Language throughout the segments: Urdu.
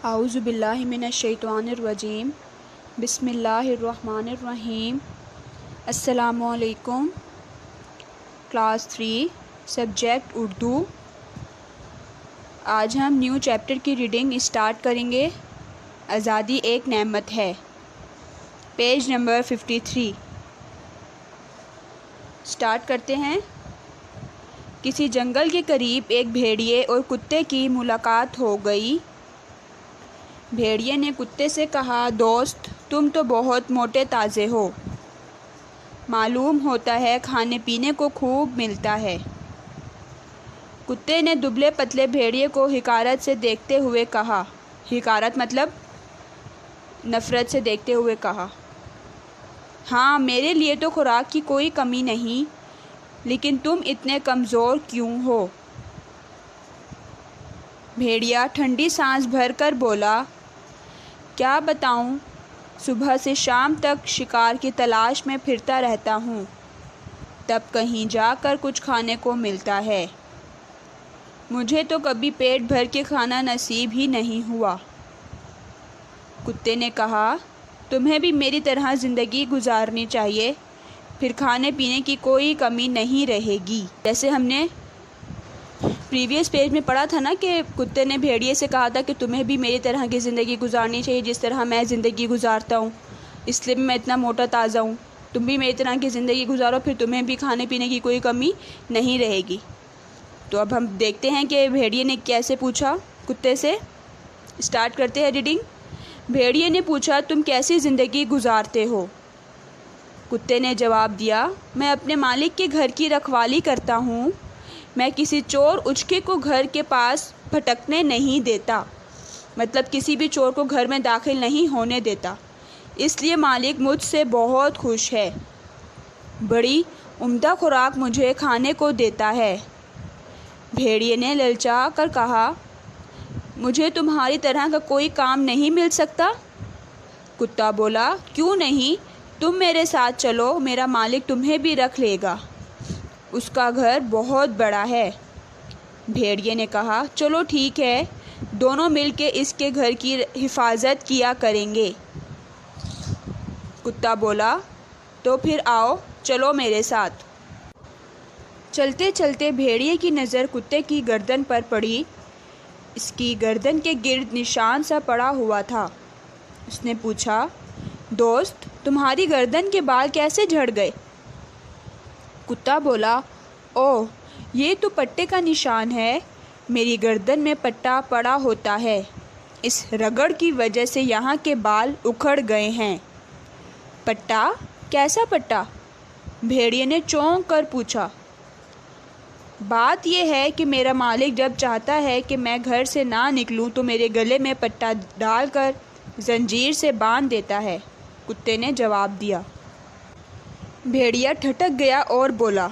اعوذ باللہ من الشیطان الرجیم بسم اللہ الرحمن الرحیم۔ السلام علیکم۔ Class 3 subject Urdu. آج ہم نیو چیپٹر کی ریڈنگ اسٹارٹ کریں گے۔ آزادی ایک نعمت ہے، پیج نمبر 53۔ اسٹارٹ کرتے ہیں۔ کسی جنگل کے قریب ایک بھیڑیے اور کتے کی ملاقات ہو گئی۔ بھیڑیے نے کتے سے کہا، دوست تم تو بہت موٹے تازے ہو، معلوم ہوتا ہے کھانے پینے کو خوب ملتا ہے۔ کتے نے دبلے پتلے بھیڑیے کو حقارت سے دیکھتے ہوئے کہا، حقارت مطلب نفرت سے دیکھتے ہوئے کہا، ہاں میرے لیے تو خوراک کی کوئی کمی نہیں، لیکن تم اتنے کمزور کیوں ہو؟ بھیڑیا ٹھنڈی سانس بھر کر بولا، کیا بتاؤں، صبح سے شام تک شکار کی تلاش میں پھرتا رہتا ہوں، تب کہیں جا کر کچھ کھانے کو ملتا ہے۔ مجھے تو کبھی پیٹ بھر کے کھانا نصیب ہی نہیں ہوا۔ کتے نے کہا، تمہیں بھی میری طرح زندگی گزارنی چاہیے، پھر کھانے پینے کی کوئی کمی نہیں رہے گی۔ جیسے ہم نے پریویس پیج میں پڑھا تھا نا کہ کتے نے بھیڑیے سے کہا تھا کہ تمہیں بھی میری طرح کی زندگی گزارنی چاہیے جس طرح میں زندگی گزارتا ہوں، اس لیے میں اتنا موٹا تازہ ہوں، تم بھی میری طرح کی زندگی گزارو، پھر تمہیں بھی کھانے پینے کی کوئی کمی نہیں رہے گی۔ تو اب ہم دیکھتے ہیں کہ بھیڑیے نے کیسے پوچھا کتے سے۔ اسٹارٹ کرتے ہیں ریڈنگ۔ بھیڑیے نے پوچھا، تم کیسی زندگی گزارتے ہو؟ کتے نے جواب دیا، میں اپنے مالک کے گھر کی رکھوالی کرتا ہوں، میں کسی چور اچکے کو گھر کے پاس بھٹکنے نہیں دیتا، مطلب کسی بھی چور کو گھر میں داخل نہیں ہونے دیتا، اس لیے مالک مجھ سے بہت خوش ہے، بڑی عمدہ خوراک مجھے کھانے کو دیتا ہے۔ بھیڑیے نے للچا کر کہا، مجھے تمہاری طرح کا کوئی کام نہیں مل سکتا؟ کتا بولا، کیوں نہیں، تم میرے ساتھ چلو، میرا مالک تمہیں بھی رکھ لے گا، اس کا گھر بہت بڑا ہے۔ بھیڑیے نے کہا، چلو ٹھیک ہے، دونوں مل کے اس کے گھر کی حفاظت کیا کریں گے۔ کتا بولا، تو پھر آؤ، چلو میرے ساتھ۔ چلتے چلتے بھیڑیے کی نظر کتے کی گردن پر پڑی، اس کی گردن کے گرد نشان سا پڑا ہوا تھا۔ اس نے پوچھا، دوست تمہاری گردن کے بال کیسے جھڑ گئے؟ کتا بولا، اوہ یہ تو پٹے کا نشان ہے، میری گردن میں پٹا پڑا ہوتا ہے، اس رگڑ کی وجہ سے یہاں کے بال اکھڑ گئے ہیں۔ پٹا؟ کیسا پٹا؟ بھیڑیے نے چونک کر پوچھا۔ بات یہ ہے کہ میرا مالک جب چاہتا ہے کہ میں گھر سے نہ نکلوں تو میرے گلے میں پٹا ڈال کر زنجیر سے باندھ دیتا ہے، کتے نے جواب دیا۔ بھیڑیا ٹھٹک گیا اور بولا،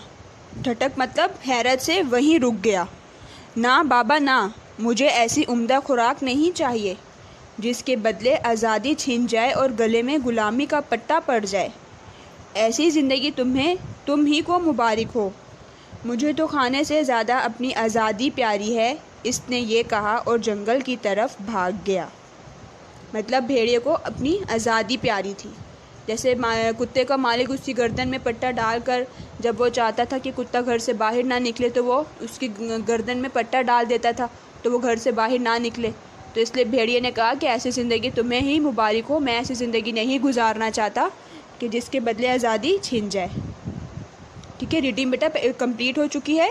ٹھٹک مطلب حیرت سے وہیں رک گیا، نہ بابا نہ، مجھے ایسی عمدہ خوراک نہیں چاہیے جس کے بدلے آزادی چھن جائے اور گلے میں غلامی کا پٹا پڑ جائے، ایسی زندگی تم ہی کو مبارک ہو، مجھے تو کھانے سے زیادہ اپنی آزادی پیاری ہے۔ اس نے یہ کہا اور جنگل کی طرف بھاگ گیا۔ مطلب بھیڑیے کو اپنی آزادی پیاری تھی، جیسے کتے کا مالک اس کی گردن میں پٹا ڈال کر جب وہ چاہتا تھا کہ کتا گھر سے باہر نہ نکلے تو وہ اس کی گردن میں پٹا ڈال دیتا تھا تو وہ گھر سے باہر نہ نکلے، تو اس لیے بھیڑیے نے کہا کہ ایسی زندگی تمہیں ہی مبارک ہو، میں ایسی زندگی نہیں گزارنا چاہتا کہ جس کے بدلے آزادی چھن جائے۔ ٹھیک ہے، ریڈنگ بیٹا کمپلیٹ ہو چکی ہے۔